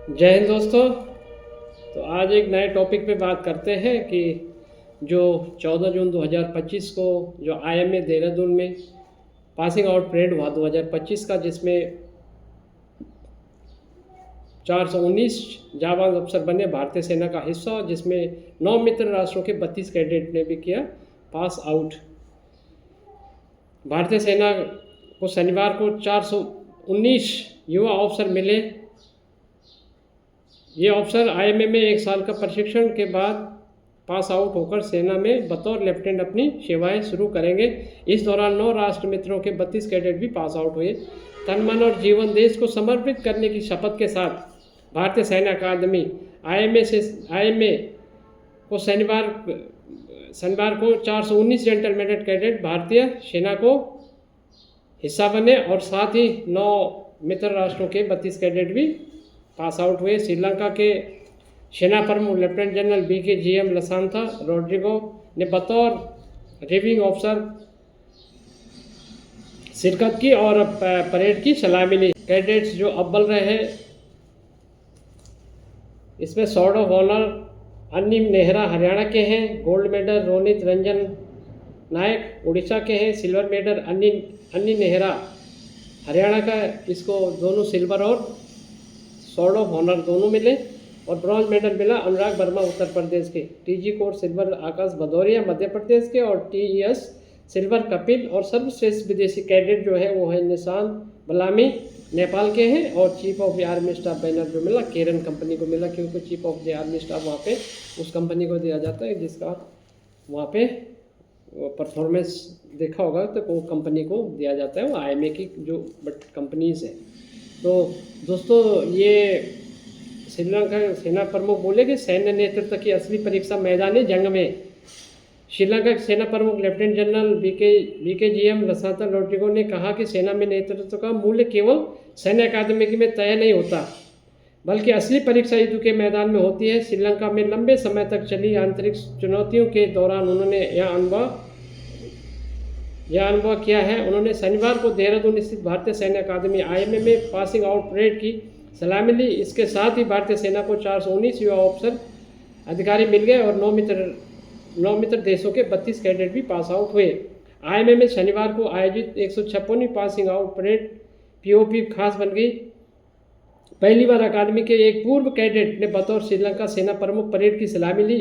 जय हिंद दोस्तों। तो आज एक नए टॉपिक पे बात करते हैं कि जो 14 जून 2025 को जो आईएमए देहरादून में पासिंग आउट परेड हुआ 2025 का, जिसमें 419 जाबाज अफसर बने भारतीय सेना का हिस्सा, जिसमें 9 मित्र राष्ट्रों के 32 कैडेट ने भी किया पास आउट। भारतीय सेना को शनिवार को 419 युवा अफसर मिले। ये अफसर आईएमए में 1 साल का प्रशिक्षण के बाद पास आउट होकर सेना में बतौर लेफ्टिनेंट अपनी सेवाएं शुरू करेंगे। इस दौरान 9 राष्ट्र मित्रों के 32 कैडेट भी पास आउट हुए। तन मन और जीवन देश को समर्पित करने की शपथ के साथ भारतीय सैन्य अकादमी आईएमए को शनिवार को 419 इंटरमीडिएट कैडेट भारतीय सेना को हिस्सा बने और साथ ही 9 मित्र राष्ट्रों के 32 कैडेट भी पास आउट हुए। श्रीलंका के सेना प्रमुख लेफ्टिनेंट जनरल BKGM लसांथा रोड्रिगो ने बतौर रिविंग ऑफिसर शिरकत की और परेड की सलामी ली। कैडेट्स जो अव्वल रहे इसमें स्वॉर्ड ऑफ ऑनर अन्नी नेहरा हरियाणा के हैं, गोल्ड मेडल रोनित रंजन नायक उड़ीसा के हैं, सिल्वर मेडल अन्नी नेहरा हरियाणा का, इसको दोनों सिल्वर और स्वॉर्ड ऑफ ऑनर दोनों मिले, और ब्रॉन्ज मेडल मिला अनुराग वर्मा उत्तर प्रदेश के, TG कोर सिल्वर आकाश भदौरिया मध्य प्रदेश के, और TES सिल्वर कपिल। और सर्वश्रेष्ठ विदेशी कैडेट जो है वो है निशान बलामी नेपाल के हैं, और chief of the army staff banner जो मिला केरन कंपनी को मिला, क्योंकि chief of the army staff वहाँ पे उस कंपनी को दिया जाता है जिसका वहाँ पे परफॉर्मेंस देखा होगा, तो वो कंपनी को दिया जाता है, वो आईएमए की जो कंपनीज है। तो दोस्तों, ये श्रीलंका सेना प्रमुख बोले कि सैन्य नेतृत्व की असली परीक्षा मैदानी जंग में। श्रीलंका के सेना प्रमुख लेफ्टिनेंट जनरल BKGM लसांथा रोड्रिगो ने कहा कि सेना में नेतृत्व का मूल्य केवल सैन्य अकादमी में तय नहीं होता, बल्कि असली परीक्षा युद्ध के मैदान में होती है। श्रीलंका में लंबे समय तक चली आंतरिक चुनौतियों के दौरान उन्होंने यह अनुभव किया है। उन्होंने शनिवार को देहरादून स्थित भारतीय सैन्य अकादमी आईएमए में पासिंग आउट परेड की सलामी ली। इसके साथ ही भारतीय सेना को 419 युवा अफसर अधिकारी मिल गए और 9 मित्र देशों के 32 कैडेट भी पास आउट हुए। आईएमए में शनिवार को आयोजित 156वीं पासिंग आउट परेड POP खास बन गई। पहली बार अकादमी के एक पूर्व कैडेट ने बतौर श्रीलंका सेना प्रमुख परेड की सलामी ली।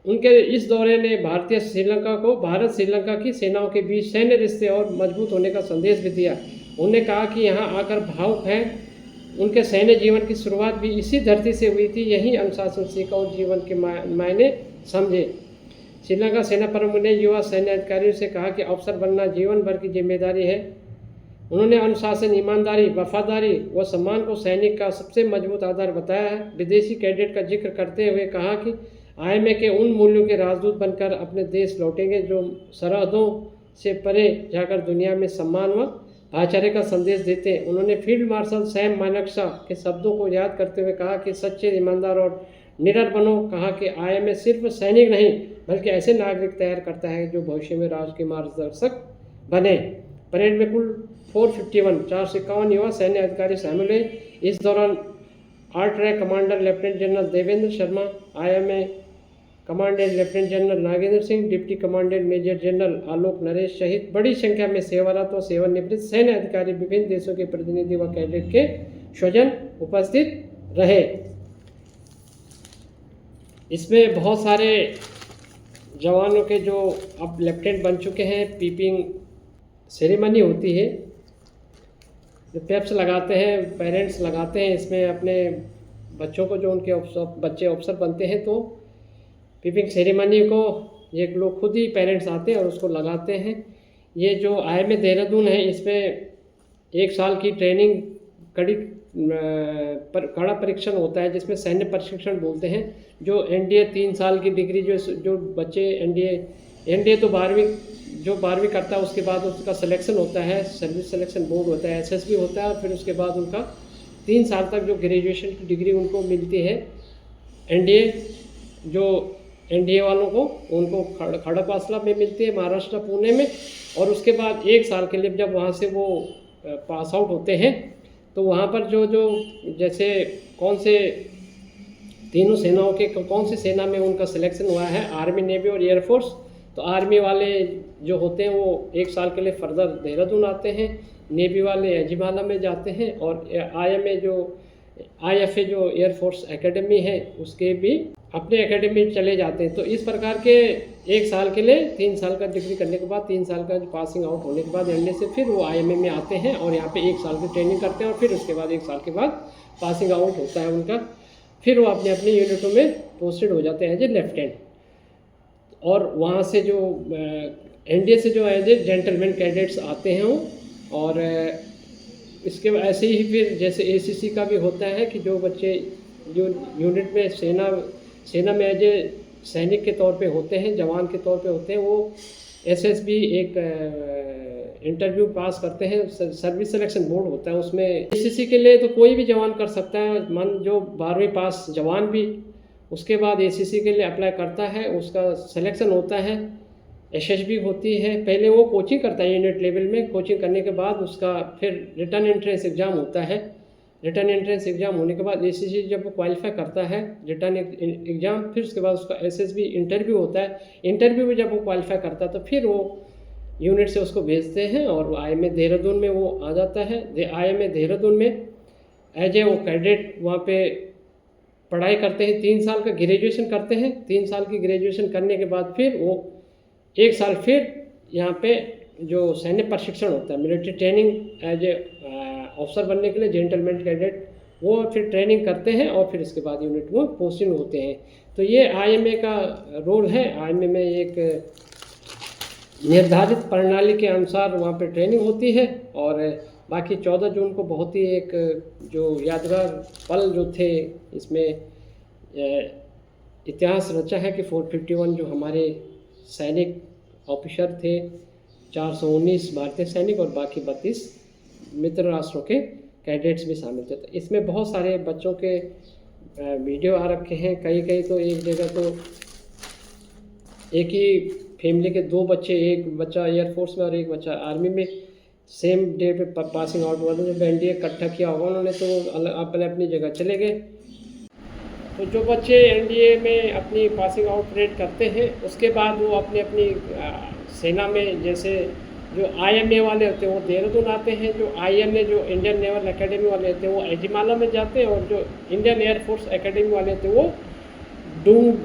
उनके इस दौरे ने भारत श्रीलंका की सेनाओं के बीच सैन्य रिश्ते और मजबूत होने का संदेश भी दिया। उन्होंने कहा कि यहाँ आकर भावुक हैं। उनके सैन्य जीवन की शुरुआत भी इसी धरती से हुई थी, यही अनुशासन सीखा और जीवन के मायने समझे। श्रीलंका सेना प्रमुख ने युवा सैन्य अधिकारियों से कहा कि अफसर बनना जीवन भर की जिम्मेदारी है। उन्होंने अनुशासन, ईमानदारी, वफादारी व सम्मान को सैनिक का सबसे मजबूत आधार बताया है। विदेशी कैडेट का जिक्र करते हुए कहा कि आईएमए के उन मूल्यों के राजदूत बनकर अपने देश लौटेंगे जो सरहदों से परे जाकर दुनिया में सम्मान व भाईचारे का संदेश देते हैं। उन्होंने फील्ड मार्शल सैम मानेकशॉ के शब्दों को याद करते हुए कहा कि सच्चे, ईमानदार और निडर बनो। कहा कि आईएमए सिर्फ सैनिक नहीं बल्कि ऐसे नागरिक तैयार करता है जो भविष्य में राष्ट्र के मार्गदर्शक बने। परेड में कुल 451 युवा सैन्य अधिकारी शामिल हुए। इस दौरान ARTRAC commander lieutenant general Devendra Sharma, IMA commandant lieutenant general Nagendra Singh, deputy commandant major general Alok Naresh सहित बड़ी संख्या में सेवारत व सेवानिवृत्त सैन्य अधिकारी, विभिन्न देशों के प्रतिनिधि व कैडेट के स्वजन उपस्थित रहे। इसमें बहुत सारे जवानों के जो अब लेफ्टिनेंट बन चुके हैं, पीपिंग सेरेमनी होती है, जो पेप्स लगाते हैं, पेरेंट्स लगाते हैं इसमें अपने बच्चों को, जो उनके बच्चे अफसर बनते हैं, तो पीपिंग सेरेमनी को ये लोग खुद ही पेरेंट्स आते हैं और उसको लगाते हैं। ये जो आईएमए देहरादून है, इसमें 1 साल की ट्रेनिंग कड़ा परीक्षण होता है, जिसमें सैन्य प्रशिक्षण बोलते हैं। जो एनडीए 3 साल की डिग्री जो बच्चे एनडीए तो 12वीं करता है, उसके बाद उसका सिलेक्शन होता है, सर्विस सिलेक्शन बोर्ड होता है, SSB होता है, फिर उसके बाद उनका 3 साल तक जो ग्रेजुएशन की डिग्री उनको मिलती है। एनडीए वालों को उनको खड़गवासला में मिलती है, महाराष्ट्र पुणे में, और उसके बाद 1 साल के लिए जब वहाँ से वो पास आउट होते हैं तो वहाँ पर जो जो जैसे कौन से तीनों सेनाओं के कौन सी सेना में उनका सिलेक्शन हुआ है, आर्मी, नेवी और एयरफोर्स। तो आर्मी वाले जो होते हैं वो 1 साल के लिए फर्दर देहरादून आते हैं, नेवी वाले एजिमाला में जाते हैं, और IMA जो IFA जो एयरफोर्स एकेडमी है उसके भी अपने एकेडमी चले जाते हैं। तो इस प्रकार के 1 साल के लिए 3 साल का डिग्री करने के बाद 3 साल का पासिंग आउट होने के बाद एनडीए से फिर वो IMA में आते हैं और यहाँ पे 1 साल की ट्रेनिंग करते हैं, और फिर उसके बाद 1 साल के बाद पासिंग आउट होता है उनका। फिर वो अपने अपने यूनिटों में पोस्टेड हो जाते हैं एज ए लेफ्टिनेंट, और वहाँ से जो एनडीए से जो एज ए जेंटलमैन कैडेट्स आते हैं वो। और इसके ऐसे ही फिर जैसे ACC का भी होता है कि जो बच्चे जो यूनिट में सेना में एज ए सैनिक के तौर पे होते हैं, जवान के तौर पे होते हैं, वो SSB एक इंटरव्यू पास करते हैं, सर्विस सिलेक्शन बोर्ड होता है उसमें। ACC के लिए तो कोई भी जवान कर सकता है, मन जो 12वीं पास जवान भी उसके बाद ACC के लिए अप्लाई करता है, उसका सिलेक्शन होता है, SSB होती है। पहले वो कोचिंग करता है यूनिट लेवल में, कोचिंग करने के बाद उसका फिर रिटर्न एंट्रेंस एग्ज़ाम होता है। रिटर्न एंट्रेंस एग्ज़ाम होने के बाद ACC जब वो क्वालिफाई करता है रिटर्न एग्ज़ाम, फिर उसके बाद उसका SSB इंटरव्यू होता है। इंटरव्यू में जब वो क्वालिफाई करता है तो फिर वो यूनिट से उसको भेजते हैं और IMA देहरादून में वो आ जाता है। IMA देहरादून में एज ए वो कैडेट वहाँ पे पढ़ाई करते हैं, 3 साल का ग्रेजुएशन करते हैं। 3 साल की ग्रेजुएशन करने के बाद फिर वो 1 साल फिर यहाँ पे जो सैन्य प्रशिक्षण होता है, military training as a officer बनने के लिए जेंटलमैन कैडेट, वो फिर ट्रेनिंग करते हैं और फिर इसके बाद यूनिट में पोस्टिंग होते हैं। तो ये IMA का रोल है। IMA में एक निर्धारित प्रणाली के अनुसार वहाँ पे ट्रेनिंग होती है, और बाकी 14 जून को बहुत ही एक जो यादगार पल जो थे इसमें इतिहास रचा है कि 451 जो हमारे सैनिक ऑफिसर थे, 419 भारतीय सैनिक और बाकी 32 मित्र राष्ट्रों के कैडेट्स भी शामिल थे। तो इसमें बहुत सारे बच्चों के वीडियो आ रखे हैं। कई तो एक जगह तो एक ही फैमिली के 2 बच्चे, एक बच्चा एयरफोर्स में और एक बच्चा आर्मी में सेम डे पे पासिंग आउट हुआ था। जब एनडीए इकट्ठा किया होगा उन्होंने तो अपने अपनी जगह चले गए। तो जो बच्चे एनडीए में अपनी पासिंग आउट परेड करते हैं उसके बाद वो अपनी अपनी सेना में, जैसे जो IMA वाले होते हैं वो देहरादून आते हैं, जो INA जो इंडियन नेवल एकेडमी वाले होते हैं वो एजिमाला में जाते हैं, और जो इंडियन एयरफोर्स एकेडमी वाले होते हैं वो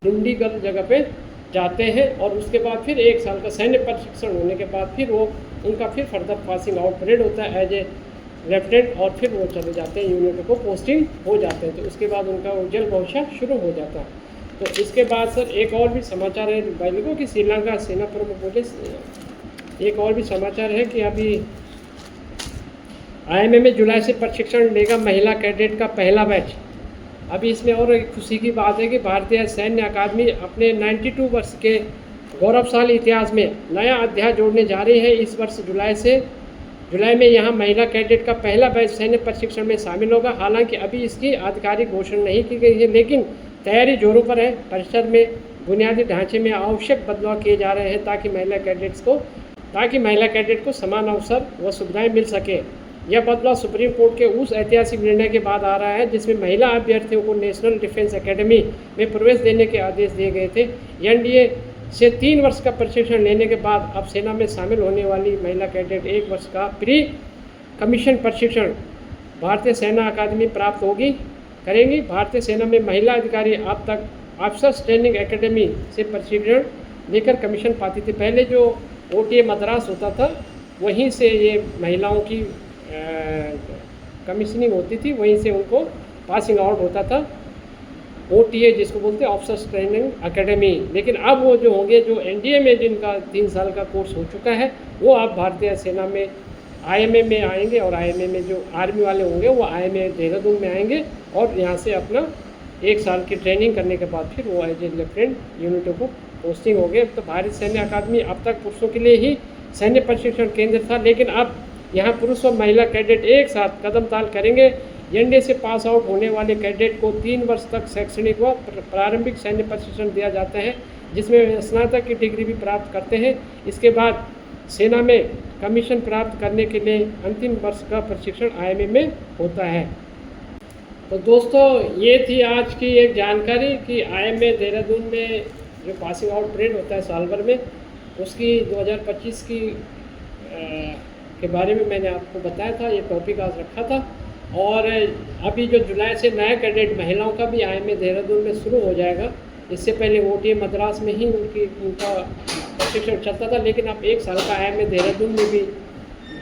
डुंडीगढ़ जगह पे जाते हैं। और उसके बाद फिर 1 साल का सैन्य प्रशिक्षण होने के बाद फिर वो उनका फिर फर्दर पासिंग आउट परेड होता है एज ए लेफ्टिनेंट, और फिर वो चले जाते हैं यूनिट को पोस्टिंग हो जाते हैं। तो उसके बाद उनका उज्जवल भविष्य शुरू हो जाता है। तो इसके बाद सर एक और भी समाचार है बैलिको कि श्रीलंका सेना प्रमुख बोले, एक और भी समाचार है कि अभी IMA में जुलाई से प्रशिक्षण लेगा महिला कैडेट का पहला बैच। अभी इसमें और एक खुशी की बात है कि भारतीय सैन्य अकादमी अपने 92 वर्ष के गौरवशाली इतिहास में नया अध्याय जोड़ने जा रही है। इस वर्ष जुलाई में यहाँ महिला कैडेट का पहला बैच सैन्य प्रशिक्षण में शामिल होगा। हालांकि अभी इसकी आधिकारिक घोषणा नहीं की गई है, लेकिन तैयारी जोरों पर है। परिषद में बुनियादी ढांचे में आवश्यक बदलाव किए जा रहे हैं ताकि महिला कैडेट को समान अवसर व सुविधाएं मिल सके। यह बदलाव सुप्रीम कोर्ट के उस ऐतिहासिक निर्णय के बाद आ रहा है जिसमें महिला अभ्यर्थियों को नेशनल डिफेंस एकेडमी में प्रवेश देने के आदेश दिए गए थे। एनडीए से 3 वर्ष का प्रशिक्षण लेने के बाद अब सेना में शामिल होने वाली महिला कैडेट 1 वर्ष का प्री कमीशन प्रशिक्षण भारतीय सेना अकादमी प्राप्त करेंगी। भारतीय सेना में महिला अधिकारी अब तक ऑफिसर्स ट्रेनिंग एकेडमी से प्रशिक्षण लेकर कमीशन पाती थी। पहले जो OTA मद्रास होता था वहीं से ये महिलाओं की कमीशनिंग होती थी, वहीं से उनको पासिंग आउट होता था। OTA जिसको बोलते हैं ऑफिसर्स ट्रेनिंग एकेडमी। लेकिन अब वो जो होंगे, जो एनडीए में जिनका 3 साल का कोर्स हो चुका है, वो अब भारतीय सेना में IMA में आएंगे, और IMA में जो आर्मी वाले होंगे वो IMA देहरादून में आएंगे और यहाँ से अपना 1 साल की ट्रेनिंग करने के बाद फिर वो एज ए लेफ्टिनेंट यूनिटों को पोस्टिंग हो गए। तो भारतीय सैन्य अकादमी अब तक पुरुषों के लिए ही सैन्य प्रशिक्षण केंद्र था, लेकिन अब यहाँ पुरुष और महिला कैडेट एक साथ कदम ताल करेंगे। एनडीए से पास आउट होने वाले कैडेट को 3 वर्ष तक शैक्षणिक व प्रारंभिक सैन्य प्रशिक्षण दिया जाता है, जिसमें स्नातक की डिग्री भी प्राप्त करते हैं। इसके बाद सेना में कमीशन प्राप्त करने के लिए अंतिम वर्ष का प्रशिक्षण IMA में होता है। तो दोस्तों, ये थी आज की एक जानकारी कि IMA देहरादून में जो पासिंग आउट परेड होता है साल भर में, उसकी 2025 की के बारे में मैंने आपको बताया था। ये टॉपिक आज रखा था। और अभी जो जुलाई से नया कैडेट महिलाओं का भी IMA देहरादून में शुरू हो जाएगा। इससे पहले OTA मद्रास में ही उनका प्रशिक्षण चलता था, लेकिन अब 1 साल का IMA देहरादून में भी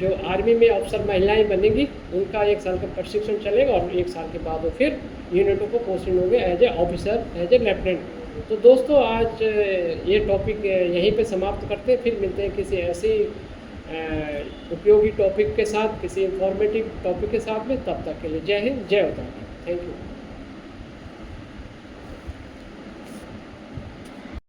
जो आर्मी में अफसर महिलाएं बनेंगी उनका 1 साल का प्रशिक्षण चलेगा और 1 साल के बाद वो फिर यूनिटों को पोस्टिंग होंगे as a officer, as a lieutenant. तो दोस्तों, आज ये टॉपिक यहीं पे समाप्त करते हैं। फिर मिलते हैं किसी ऐसी उपयोगी टॉपिक के साथ, किसी इंफॉर्मेटिव टॉपिक के साथ में। तब तक के लिए जय हिंद, जय उत्तराखंड। Thank you.